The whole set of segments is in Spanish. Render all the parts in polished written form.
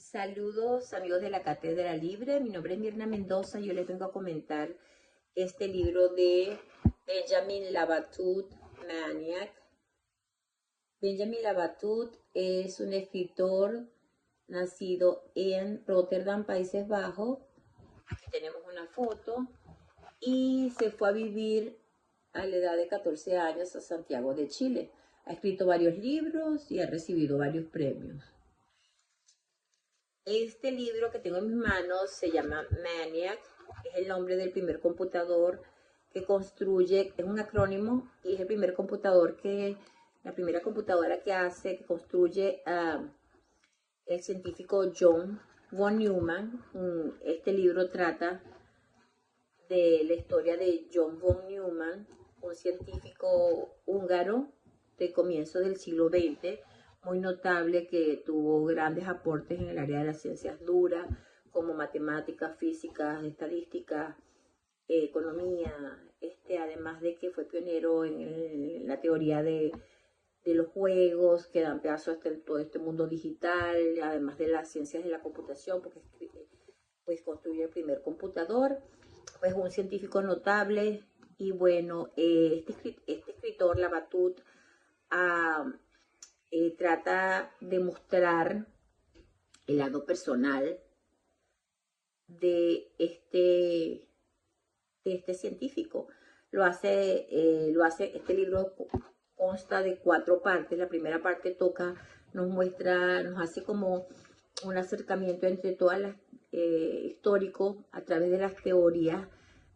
Saludos amigos de la Cátedra Libre, mi nombre es Mirna Mendoza, yo les vengo a comentar este libro de Benjamin Labatut, Maniac. Benjamin Labatut es un escritor nacido en Rotterdam, Países Bajos. Aquí tenemos una foto y se fue a vivir a la edad de 14 años a Santiago de Chile. Ha escrito varios libros y ha recibido varios premios. Este libro que tengo en mis manos se llama Maniac, es el nombre del primer computador que construye, es un acrónimo y es el primer computador la primera computadora que construye el científico John von Neumann. Este libro trata de la historia de John von Neumann, un científico húngaro de comienzos del siglo XX, muy notable, que tuvo grandes aportes en el área de las ciencias duras, como matemáticas, físicas, estadísticas, economía, además de que fue pionero en la teoría de los juegos que dan paso a todo este mundo digital, además de las ciencias de la computación, porque pues construyó el primer computador. Pues un científico notable. Y bueno, este escritor, Labatut, trata de mostrar el lado personal de este científico. Este libro consta de 4 partes. La primera parte nos hace como un acercamiento entre todas las histórico a través de las teorías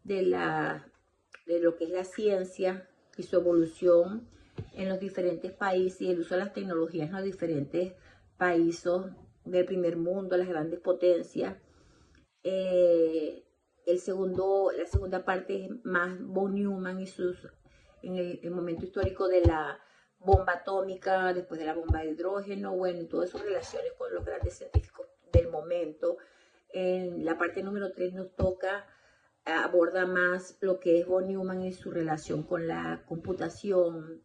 de lo que es la ciencia y su evolución en los diferentes países y el uso de las tecnologías en los diferentes países del primer mundo, las grandes potencias. La segunda parte es más von Neumann y en el momento histórico de la bomba atómica, después de la bomba de hidrógeno, bueno, y todas sus relaciones con los grandes científicos del momento. En la parte número 3 aborda más lo que es von Neumann y su relación con la computación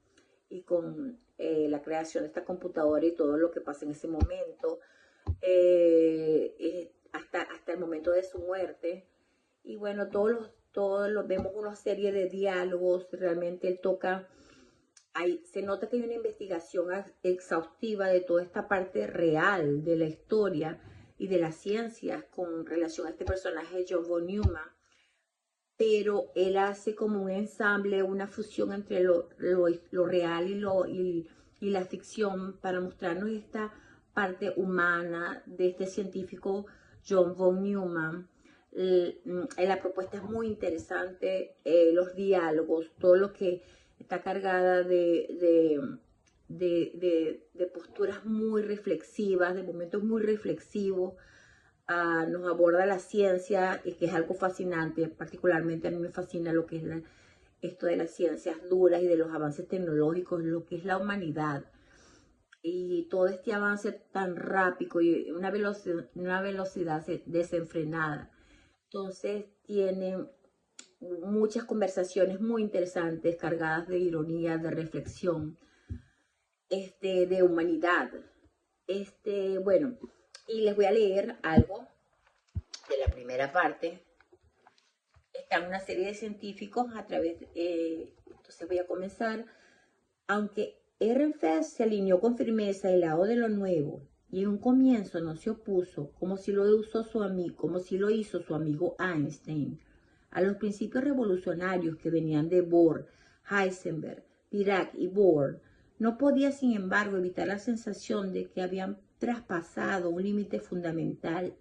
y con la creación de esta computadora y todo lo que pasa en ese momento, hasta el momento de su muerte. Y bueno, todos los vemos una serie de diálogos. Realmente él se nota que hay una investigación exhaustiva de toda esta parte real de la historia y de las ciencias con relación a este personaje John von Neumann, pero él hace como un ensamble, una fusión entre lo real y la ficción para mostrarnos esta parte humana de este científico John von Neumann. La propuesta es muy interesante, los diálogos, todo lo que está cargada de posturas muy reflexivas, de momentos muy reflexivos. Nos aborda la ciencia, que es algo fascinante. Particularmente a mí me fascina lo que es esto de las ciencias duras y de los avances tecnológicos, lo que es la humanidad. Y todo este avance tan rápido y una velocidad desenfrenada. Entonces tiene muchas conversaciones muy interesantes, cargadas de ironía, de reflexión, de humanidad. Bueno, y les voy a leer algo de la primera parte. Están una serie de científicos entonces voy a comenzar. Aunque Ehrenfest se alineó con firmeza al lado de lo nuevo y en un comienzo no se opuso, como si lo hizo su amigo Einstein, a los principios revolucionarios que venían de Bohr, Heisenberg, Dirac y Bohr, no podía sin embargo evitar la sensación de que habían traspasado un límite fundamental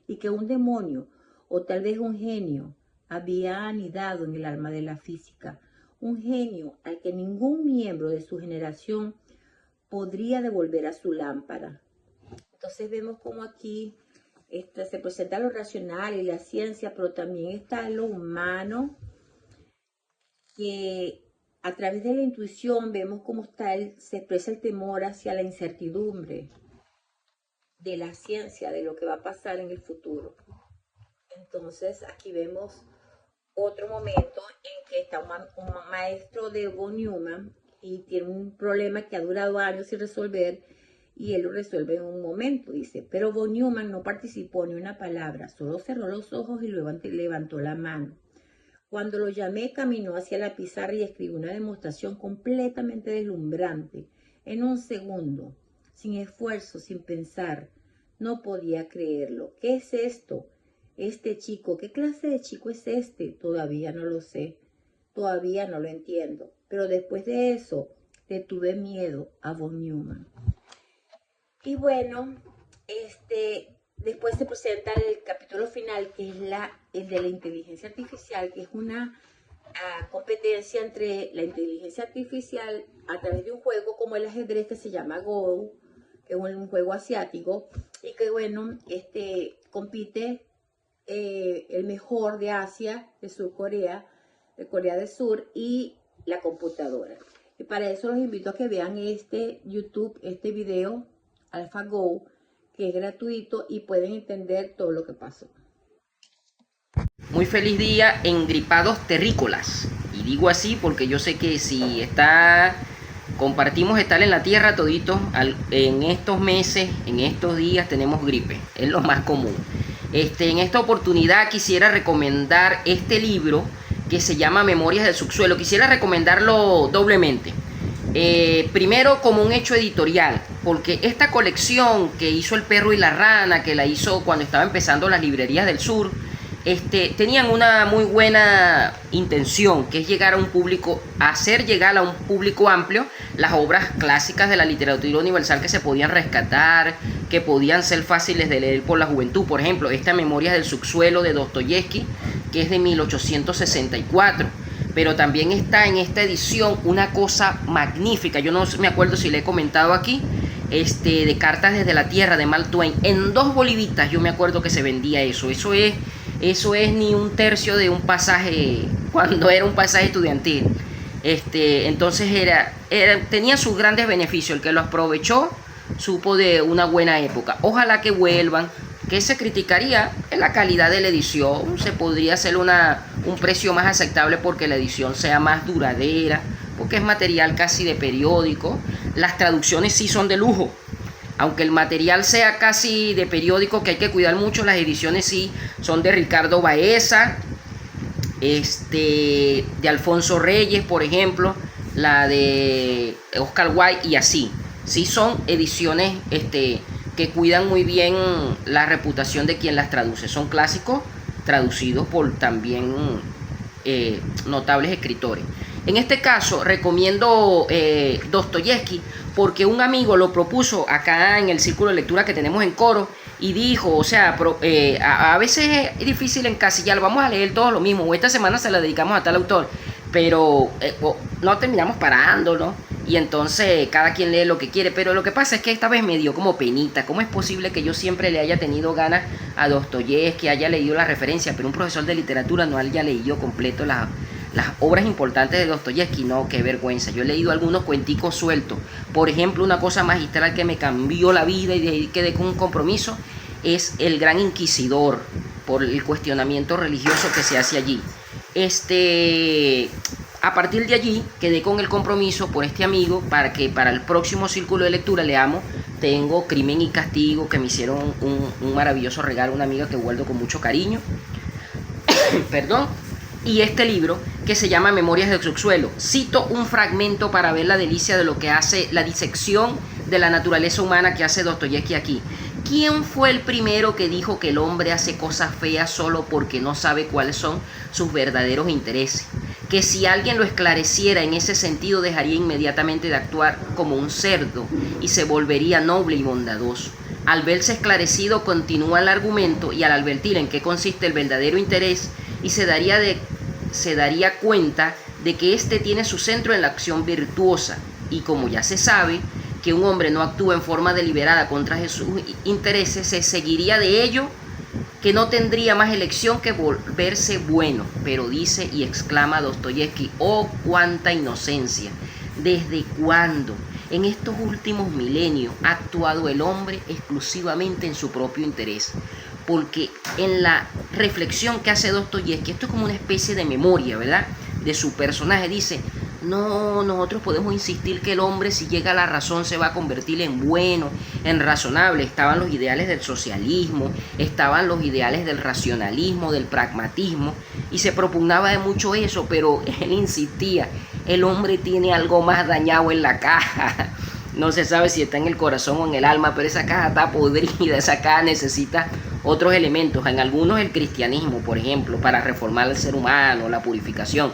y que un demonio, o tal vez un genio, había anidado en el alma de la física, un genio al que ningún miembro de su generación podría devolver a su lámpara. Entonces vemos como aquí se presenta lo racional y la ciencia, pero también está lo humano, que a través de la intuición vemos cómo se expresa el temor hacia la incertidumbre de la ciencia, de lo que va a pasar en el futuro. Entonces aquí vemos otro momento en que está un maestro de von Neumann y tiene un problema que ha durado años sin resolver, y él lo resuelve en un momento, dice. Pero von Neumann no participó ni una palabra, solo cerró los ojos y levantó la mano. Cuando lo llamé, caminó hacia la pizarra y escribió una demostración completamente deslumbrante. En un segundo, sin esfuerzo, sin pensar. No podía creerlo. ¿Qué es esto? Este chico, ¿qué clase de chico es este? Todavía no lo sé. Todavía no lo entiendo. Pero después de eso, le tuve miedo a von Neumann. Y bueno, después se presenta el capítulo final, que es el de la inteligencia artificial, que es una competencia entre la inteligencia artificial a través de un juego como el ajedrez que se llama Go, que es un juego asiático, y que bueno, compite el mejor de Asia, de Corea del Sur, y la computadora. Y para eso los invito a que vean YouTube, este video, AlphaGo, que es gratuito y pueden entender todo lo que pasó. Muy feliz día en Gripados Terrícolas. Y digo así porque yo sé que si compartimos estar en la tierra toditos, en estos meses, en estos días tenemos gripe. Es lo más común. En esta oportunidad quisiera recomendar este libro que se llama Memorias del Subsuelo. Quisiera recomendarlo doblemente. Primero como un hecho editorial, porque esta colección que hizo El Perro y la Rana, que la hizo cuando estaba empezando las librerías del sur, tenían una muy buena intención, que es llegar a un público, hacer llegar a un público amplio las obras clásicas de la literatura universal que se podían rescatar, que podían ser fáciles de leer por la juventud. Por ejemplo, esta Memorias del Subsuelo de Dostoyevsky, que es de 1864. Pero también está en esta edición una cosa magnífica, yo no me acuerdo si le he comentado aquí, de Cartas desde la Tierra de Mark Twain. En 2 bolivitas yo me acuerdo que se vendía eso. Eso es ni un tercio de un pasaje, cuando era un pasaje estudiantil. Entonces tenía sus grandes beneficios. El que lo aprovechó supo de una buena época. Ojalá que vuelvan. ¿Qué se criticaría? En la calidad de la edición. Se podría hacer un precio más aceptable porque la edición sea más duradera, porque es material casi de periódico. Las traducciones sí son de lujo. Aunque el material sea casi de periódico, que hay que cuidar mucho, las ediciones sí son de Ricardo Baeza, de Alfonso Reyes, por ejemplo, la de Oscar Wilde, y así. Sí son ediciones que cuidan muy bien la reputación de quien las traduce. Son clásicos traducidos por también notables escritores. En este caso recomiendo Dostoyevsky porque un amigo lo propuso acá en el círculo de lectura que tenemos en Coro y dijo, o sea, a veces es difícil encasillar, vamos a leer todo lo mismo, o esta semana se la dedicamos a tal autor, pero no terminamos parando, ¿no? Y entonces cada quien lee lo que quiere, pero lo que pasa es que esta vez me dio como penita. ¿Cómo es posible que yo siempre le haya tenido ganas a Dostoyevsky, haya leído la referencia, pero un profesor de literatura no haya leído completo las obras importantes de Dostoyevsky? No, qué vergüenza. Yo he leído algunos cuenticos sueltos. Por ejemplo, una cosa magistral que me cambió la vida y de ahí quedé con un compromiso es El Gran Inquisidor, por el cuestionamiento religioso que se hace allí. A partir de allí quedé con el compromiso por este amigo para que para el próximo círculo de lectura leamos. Tengo Crimen y Castigo, que me hicieron un maravilloso regalo, una amiga que guardo con mucho cariño. Perdón. Y este libro que se llama Memorias del Subsuelo. Cito un fragmento para ver la delicia de lo que hace la disección de la naturaleza humana que hace Dostoyevsky aquí. ¿Quién fue el primero que dijo que el hombre hace cosas feas solo porque no sabe cuáles son sus verdaderos intereses? Que si alguien lo esclareciera en ese sentido dejaría inmediatamente de actuar como un cerdo y se volvería noble y bondadoso. Al verse esclarecido continúa el argumento y al advertir en qué consiste el verdadero interés y se daría cuenta de que éste tiene su centro en la acción virtuosa y como ya se sabe que un hombre no actúa en forma deliberada contra sus intereses, se seguiría de ello que no tendría más elección que volverse bueno. Pero dice y exclama Dostoyevsky, oh, cuánta inocencia, ¿desde cuándo en estos últimos milenios ha actuado el hombre exclusivamente en su propio interés? Porque en la reflexión que hace Dostoyevsky, esto es como una especie de memoria, ¿verdad?, de su personaje, dice, No, nosotros podemos insistir que el hombre, si llega a la razón, se va a convertir en bueno, en razonable. Estaban los ideales del socialismo, estaban los ideales del racionalismo, del pragmatismo, y se propugnaba de mucho eso, pero él insistía, el hombre tiene algo más dañado en la caja. No se sabe si está en el corazón o en el alma, pero esa caja está podrida, esa caja necesita otros elementos. En algunos el cristianismo, por ejemplo, para reformar al ser humano, la purificación.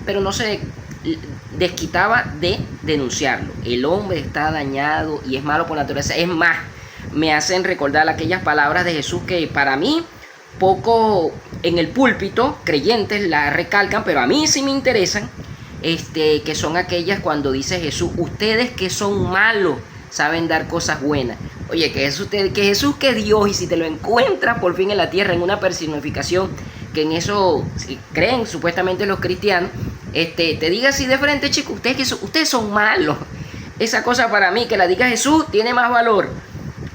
Pero no se desquitaba de denunciarlo. El hombre está dañado y es malo por naturaleza. Es más, me hacen recordar aquellas palabras de Jesús que para mí poco en el púlpito creyentes la recalcan, pero a mí sí me interesan, que son aquellas cuando dice Jesús, ustedes que son malos saben dar cosas buenas. Oye, que Jesús que Dios, y si te lo encuentras por fin en la tierra en una personificación, que en eso creen supuestamente los cristianos, te diga así de frente, chicos, ustedes son malos. Esa cosa para mí, que la diga Jesús, tiene más valor,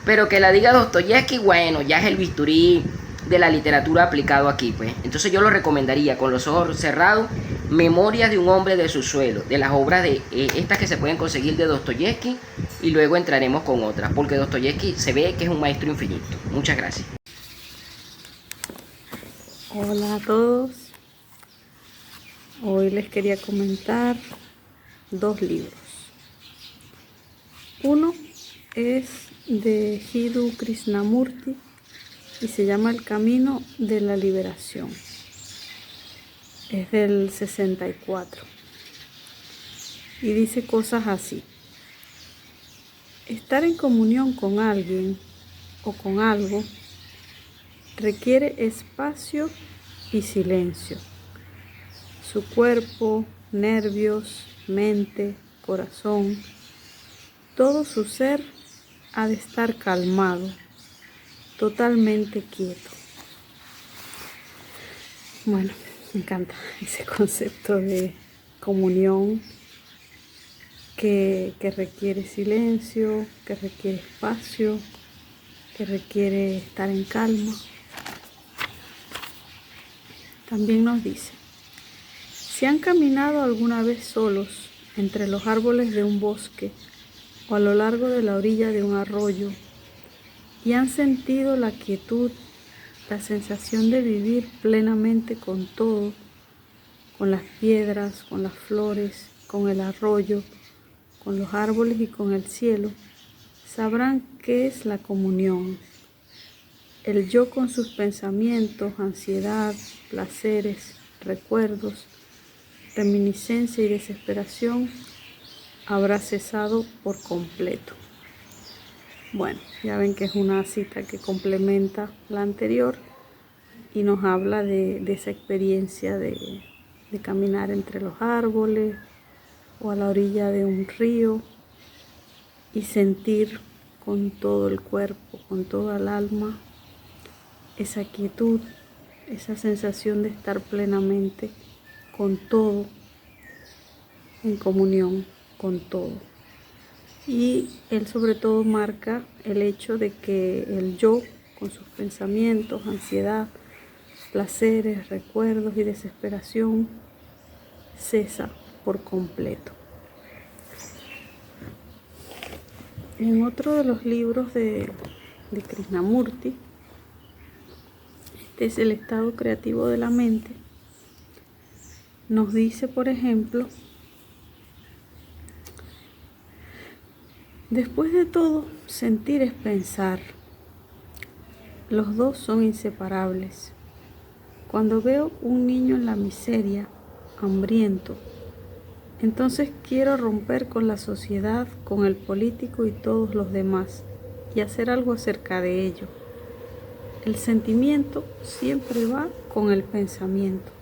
pero que la diga Dostoyevsky, bueno, ya es el bisturí de la literatura aplicado aquí, pues. Entonces yo lo recomendaría con los ojos cerrados, Memorias de un hombre de su suelo, de las obras de estas que se pueden conseguir de Dostoyevsky, y luego entraremos con otras, porque Dostoyevsky se ve que es un maestro infinito. Muchas gracias. Hola a todos. Hoy les quería comentar 2 libros. Uno es de Jiddu Krishnamurti y se llama El Camino de la Liberación. Es del 64 y dice cosas así: estar en comunión con alguien o con algo requiere espacio y silencio. Su cuerpo, nervios, mente, corazón, todo su ser ha de estar calmado, totalmente quieto. Bueno, me encanta ese concepto de comunión que requiere silencio, que requiere espacio, que requiere estar en calma. También nos dice: si han caminado alguna vez solos entre los árboles de un bosque o a lo largo de la orilla de un arroyo y han sentido la quietud, la sensación de vivir plenamente con todo, con las piedras, con las flores, con el arroyo, con los árboles y con el cielo, sabrán qué es la comunión. El yo con sus pensamientos, ansiedad, placeres, recuerdos, reminiscencia y desesperación habrá cesado por completo. Bueno, ya ven que es una cita que complementa la anterior y nos habla de esa experiencia de caminar entre los árboles o a la orilla de un río y sentir con todo el cuerpo, con toda el alma, esa quietud, esa sensación de estar plenamente con todo, en comunión con todo. Y él sobre todo marca el hecho de que el yo, con sus pensamientos, ansiedad, placeres, recuerdos y desesperación, cesa por completo. En otro de los libros de Krishnamurti, este es El estado creativo de la mente, nos dice, por ejemplo: después de todo, sentir es pensar. Los dos son inseparables. Cuando veo un niño en la miseria, hambriento, entonces quiero romper con la sociedad, con el político y todos los demás, y hacer algo acerca de ello. El sentimiento siempre va con el pensamiento.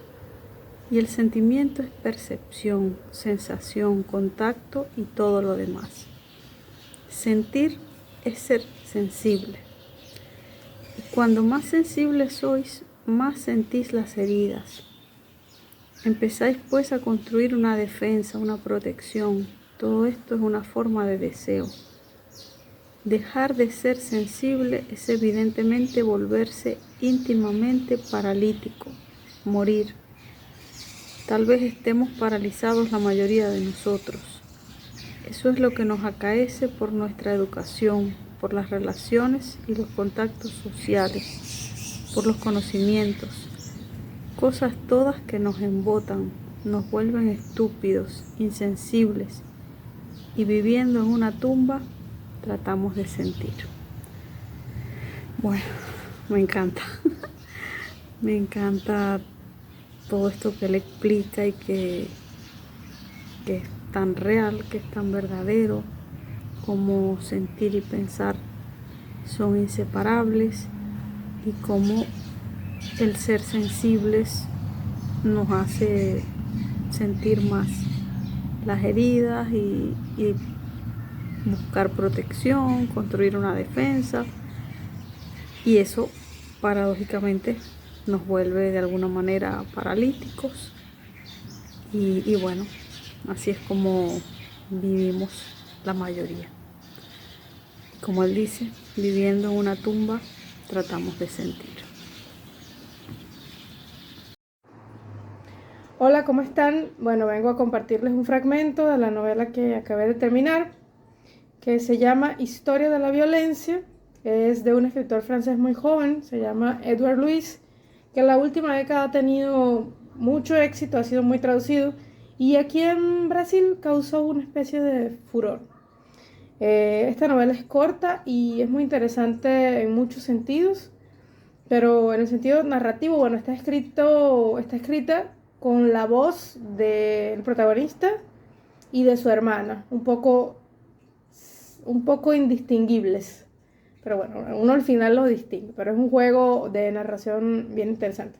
Y el sentimiento es percepción, sensación, contacto y todo lo demás. Sentir es ser sensible. Y cuando más sensibles sois, más sentís las heridas. Empezáis pues a construir una defensa, una protección. Todo esto es una forma de deseo. Dejar de ser sensible es evidentemente volverse íntimamente paralítico, morir. Tal vez estemos paralizados la mayoría de nosotros. Eso es lo que nos acaece por nuestra educación, por las relaciones y los contactos sociales, por los conocimientos. Cosas todas que nos embotan, nos vuelven estúpidos, insensibles, y viviendo en una tumba tratamos de sentir. Bueno, me encanta. Me encanta todo esto que él explica y que es tan real, que es tan verdadero, como sentir y pensar son inseparables y como el ser sensibles nos hace sentir más las heridas y buscar protección, construir una defensa, y eso paradójicamente nos vuelve de alguna manera paralíticos y bueno, así es como vivimos la mayoría. Como él dice, viviendo en una tumba tratamos de sentir. Hola, ¿cómo están? Bueno, vengo a compartirles un fragmento de la novela que acabé de terminar, que se llama Historia de la violencia. Es de un escritor francés muy joven, se llama Edouard Louis, que en la última década ha tenido mucho éxito, ha sido muy traducido, y aquí en Brasil causó una especie de furor. Esta novela es corta y es muy interesante en muchos sentidos, pero en el sentido narrativo, bueno, está escrita con la voz del protagonista y de su hermana, un poco indistinguibles. Pero bueno, uno al final los distingue, pero es un juego de narración bien interesante.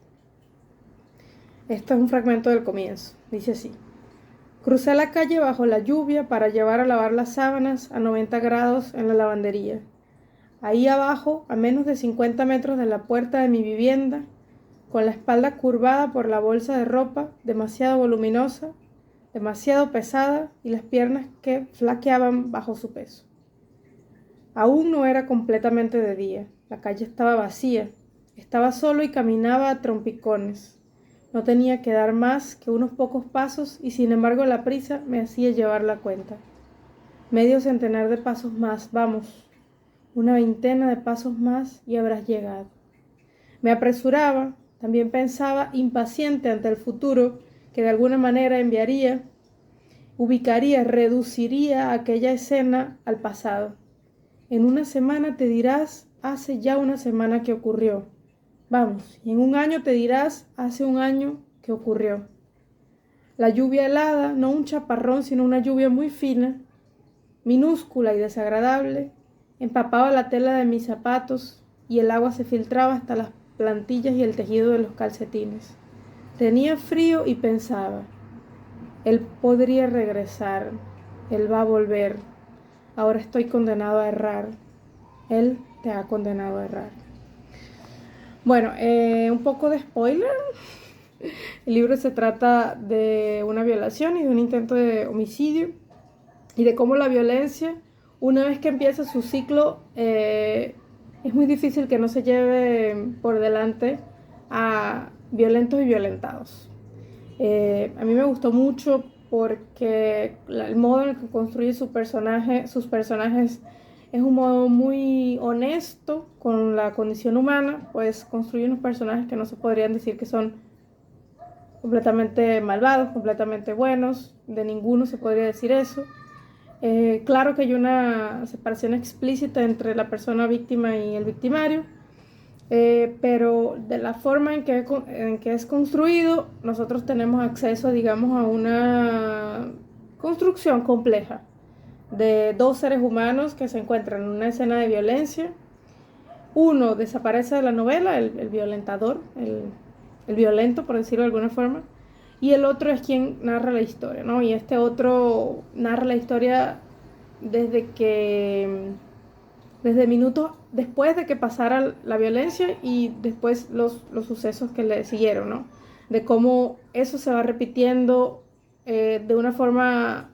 Esto es un fragmento del comienzo, dice así. Crucé la calle bajo la lluvia para llevar a lavar las sábanas a 90 grados en la lavandería. Ahí abajo, a menos de 50 metros de la puerta de mi vivienda, con la espalda curvada por la bolsa de ropa, demasiado voluminosa, demasiado pesada, y las piernas que flaqueaban bajo su peso. Aún no era completamente de día, la calle estaba vacía, estaba solo y caminaba a trompicones. No tenía que dar más que unos pocos pasos y sin embargo la prisa me hacía llevar la cuenta. Medio centenar de pasos más, vamos, una veintena de pasos más y habrás llegado. Me apresuraba, también pensaba, impaciente ante el futuro que de alguna manera ubicaría, reduciría aquella escena al pasado. En una semana te dirás, hace ya una semana que ocurrió. Vamos, y en un año te dirás, hace un año que ocurrió. La lluvia helada, no un chaparrón, sino una lluvia muy fina, minúscula y desagradable, empapaba la tela de mis zapatos y el agua se filtraba hasta las plantillas y el tejido de los calcetines. Tenía frío y pensaba, él podría regresar, él va a volver. Ahora estoy condenado a errar. Él te ha condenado a errar. Bueno, un poco de spoiler. El libro se trata de una violación y de un intento de homicidio y de cómo la violencia, una vez que empieza su ciclo, es muy difícil que no se lleve por delante a violentos y violentados. A mí me gustó mucho porque el modo en el que construye sus personajes es un modo muy honesto con la condición humana, pues construye unos personajes que no se podrían decir que son completamente malvados, completamente buenos, de ninguno se podría decir eso. Claro que hay una separación explícita entre la persona víctima y el victimario, pero de la forma en que es construido, nosotros tenemos acceso, digamos, a una construcción compleja de dos seres humanos que se encuentran en una escena de violencia. Uno desaparece de la novela, el violentador, el violento, por decirlo de alguna forma, y el otro es quien narra la historia, ¿no? Y este otro narra la historia desde minutos después de que pasara la violencia y después los sucesos que le siguieron, ¿no? De cómo eso se va repitiendo de una forma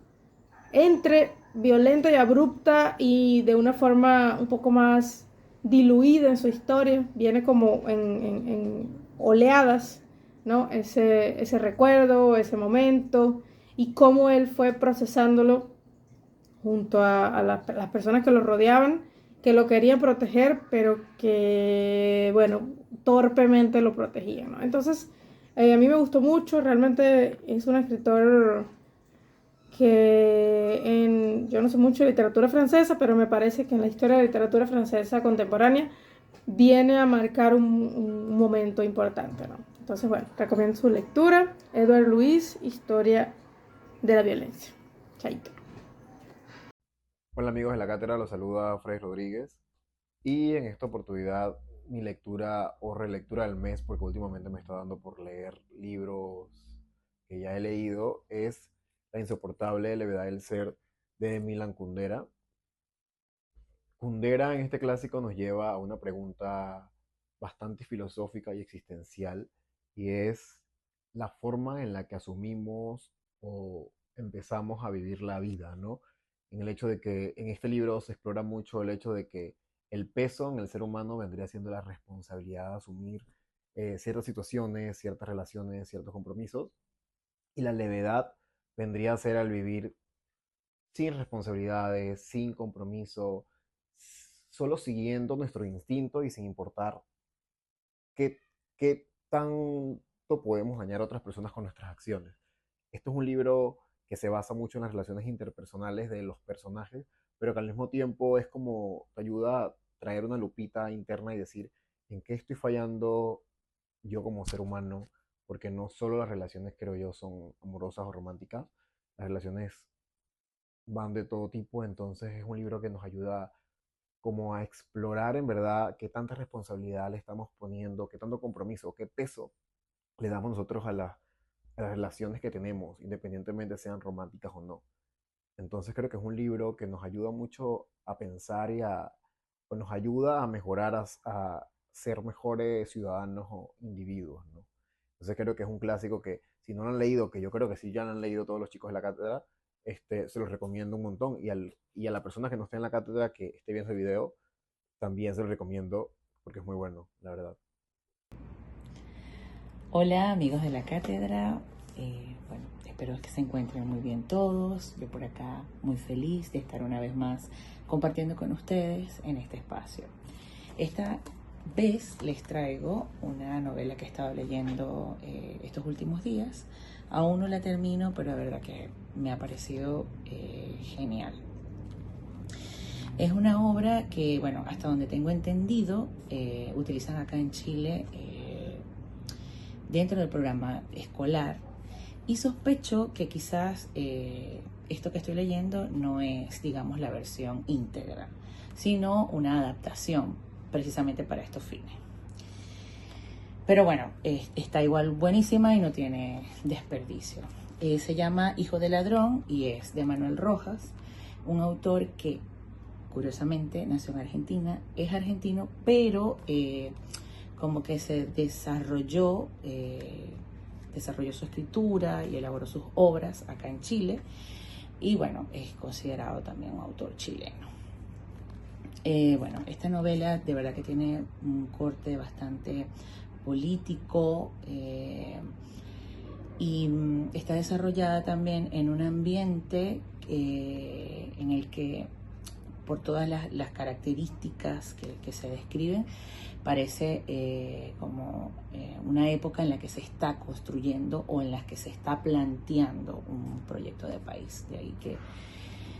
entre violenta y abrupta y de una forma un poco más diluida en su historia. Viene como en oleadas ¿no? Ese recuerdo, ese momento y cómo él fue procesándolo junto a las personas que lo rodeaban, que lo querían proteger, pero que, bueno, torpemente lo protegían, ¿no? Entonces, a mí me gustó mucho, realmente es un escritor que yo no sé mucho de literatura francesa, pero me parece que en la historia de la literatura francesa contemporánea viene a marcar un momento importante, ¿no? Entonces, bueno, recomiendo su lectura. Edouard Louis, Historia de la Violencia. Chaito. Hola amigos de la cátedra, los saluda Freddy Rodríguez y en esta oportunidad mi lectura o relectura del mes, porque últimamente me está dando por leer libros que ya he leído, es La insoportable levedad del ser de Milan Kundera. Kundera en este clásico nos lleva a una pregunta bastante filosófica y existencial, y es la forma en la que asumimos o empezamos a vivir la vida, ¿no? En el hecho de que en este libro se explora mucho el hecho de que el peso en el ser humano vendría siendo la responsabilidad de asumir ciertas situaciones, ciertas relaciones, ciertos compromisos, y la levedad vendría a ser al vivir sin responsabilidades, sin compromiso, solo siguiendo nuestro instinto y sin importar qué, qué tanto podemos dañar a otras personas con nuestras acciones. Esto es un libro que se basa mucho en las relaciones interpersonales de los personajes, pero que al mismo tiempo es como te ayuda a traer una lupita interna y decir en qué estoy fallando yo como ser humano, porque no solo las relaciones, creo yo, son amorosas o románticas, las relaciones van de todo tipo, entonces es un libro que nos ayuda como a explorar en verdad qué tanta responsabilidad le estamos poniendo, qué tanto compromiso, qué peso le damos nosotros a las relaciones que tenemos, independientemente sean románticas o no. Entonces creo que es un libro que nos ayuda mucho a pensar o nos ayuda a mejorar, a ser mejores ciudadanos o individuos, ¿no? Entonces creo que es un clásico que si no lo han leído, que yo creo que sí ya lo han leído todos los chicos de la cátedra, se los recomiendo un montón. Y a la persona que no esté en la cátedra, que esté viendo el video, también se lo recomiendo porque es muy bueno, la verdad. Hola amigos de la cátedra, bueno, espero que se encuentren muy bien todos. Yo por acá muy feliz de estar una vez más compartiendo con ustedes en este espacio. Esta vez les traigo una novela que he estado leyendo estos últimos días. Aún no la termino, pero la verdad que me ha parecido genial. Es una obra que, bueno, hasta donde tengo entendido, utilizan acá en Chile dentro del programa escolar, y sospecho que quizás esto que estoy leyendo no es, digamos, la versión íntegra, sino una adaptación precisamente para estos fines. Pero bueno, está igual buenísima y no tiene desperdicio. Se llama Hijo de Ladrón y es de Manuel Rojas, un autor que curiosamente nació en Argentina, es argentino, pero como que se desarrolló su escritura y elaboró sus obras acá en Chile, y bueno, es considerado también un autor chileno. Bueno, esta novela de verdad que tiene un corte bastante político y está desarrollada también en un ambiente en el que, por todas las características que se describen, parece como una época en la que se está construyendo o en la que se está planteando un proyecto de país.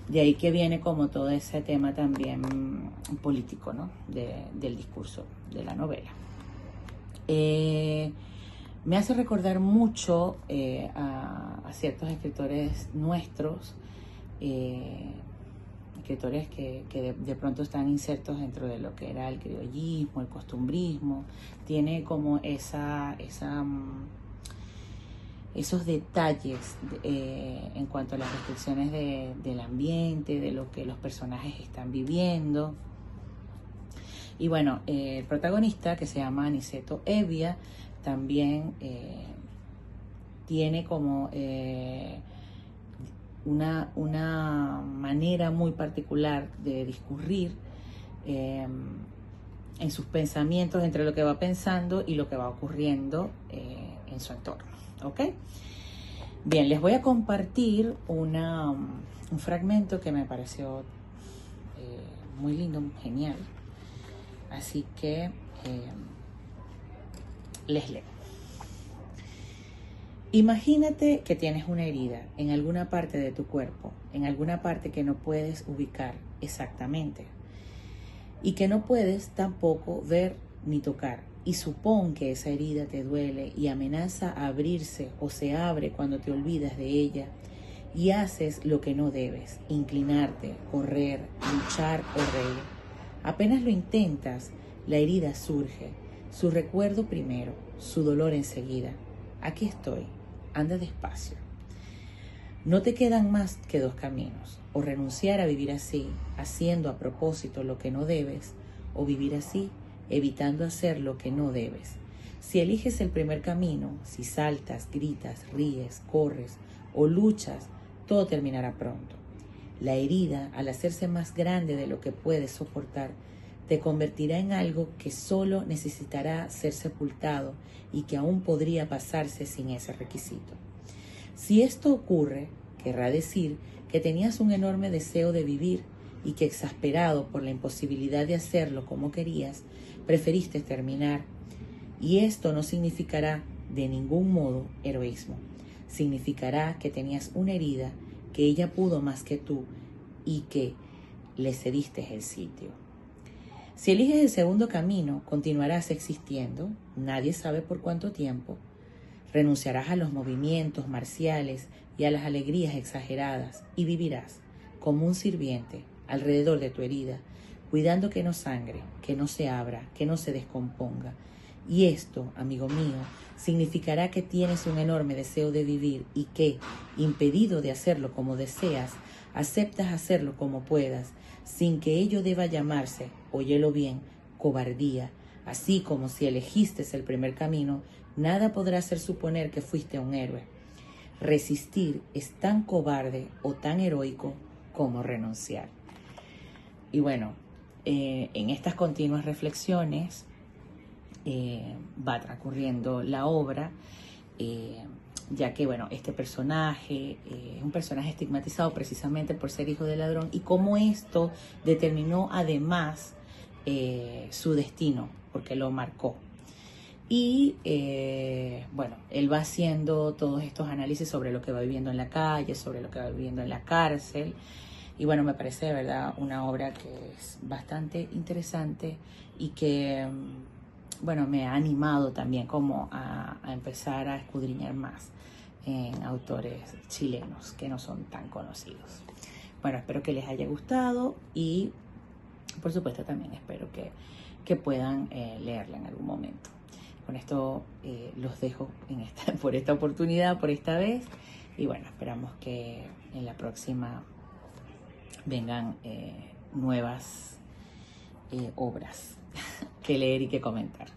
De ahí que viene como todo ese tema también político, ¿no? Del discurso de la novela. Me hace recordar mucho a ciertos escritores nuestros, escritores que de pronto están insertos dentro de lo que era el criollismo, el costumbrismo. Tiene como esos detalles en cuanto a las restricciones del ambiente, de lo que los personajes están viviendo. Y bueno, el protagonista, que se llama Aniceto Evia, también tiene como una manera muy particular de discurrir en sus pensamientos, entre lo que va pensando y lo que va ocurriendo en su entorno, ¿ok? Bien, les voy a compartir un fragmento que me pareció muy lindo, genial. Así que les leo. Imagínate que tienes una herida en alguna parte de tu cuerpo, en alguna parte que no puedes ubicar exactamente y que no puedes tampoco ver ni tocar. Y supón que esa herida te duele y amenaza a abrirse o se abre cuando te olvidas de ella y haces lo que no debes, inclinarte, correr, luchar o reír. Apenas lo intentas, la herida surge, su recuerdo primero, su dolor enseguida. Aquí estoy, anda despacio. No te quedan más que dos caminos, o renunciar a vivir así, haciendo a propósito lo que no debes, o vivir así, evitando hacer lo que no debes. Si eliges el primer camino, si saltas, gritas, ríes, corres o luchas, todo terminará pronto. La herida, al hacerse más grande de lo que puedes soportar, te convertirá en algo que solo necesitará ser sepultado y que aún podría pasarse sin ese requisito. Si esto ocurre, querrá decir que tenías un enorme deseo de vivir y que, exasperado por la imposibilidad de hacerlo como querías, preferiste terminar. Y esto no significará de ningún modo heroísmo. Significará que tenías una herida, que ella pudo más que tú y que le cediste el sitio. Si eliges el segundo camino, continuarás existiendo, nadie sabe por cuánto tiempo. Renunciarás a los movimientos marciales y a las alegrías exageradas y vivirás como un sirviente alrededor de tu herida, cuidando que no sangre, que no se abra, que no se descomponga. Y esto, amigo mío, significará que tienes un enorme deseo de vivir y que, impedido de hacerlo como deseas, aceptas hacerlo como puedas, sin que ello deba llamarse, óyelo bien, cobardía. Así como si elegiste el primer camino, nada podrá hacer suponer que fuiste un héroe. Resistir es tan cobarde o tan heroico como renunciar. Y bueno, en estas continuas reflexiones va transcurriendo la obra, ya que, bueno, este personaje es un personaje estigmatizado precisamente por ser hijo de ladrón y cómo esto determinó además su destino, porque lo marcó. Y bueno, él va haciendo todos estos análisis sobre lo que va viviendo en la calle, sobre lo que va viviendo en la cárcel. Y bueno, me parece de verdad una obra que es bastante interesante y que, bueno, me ha animado también como a empezar a escudriñar más en autores chilenos que no son tan conocidos. Bueno, espero que les haya gustado y por supuesto también espero que puedan leerla en algún momento. Con esto los dejo por esta oportunidad, por esta vez. Y bueno, esperamos que en la próxima vengan nuevas obras que leer y que comentar.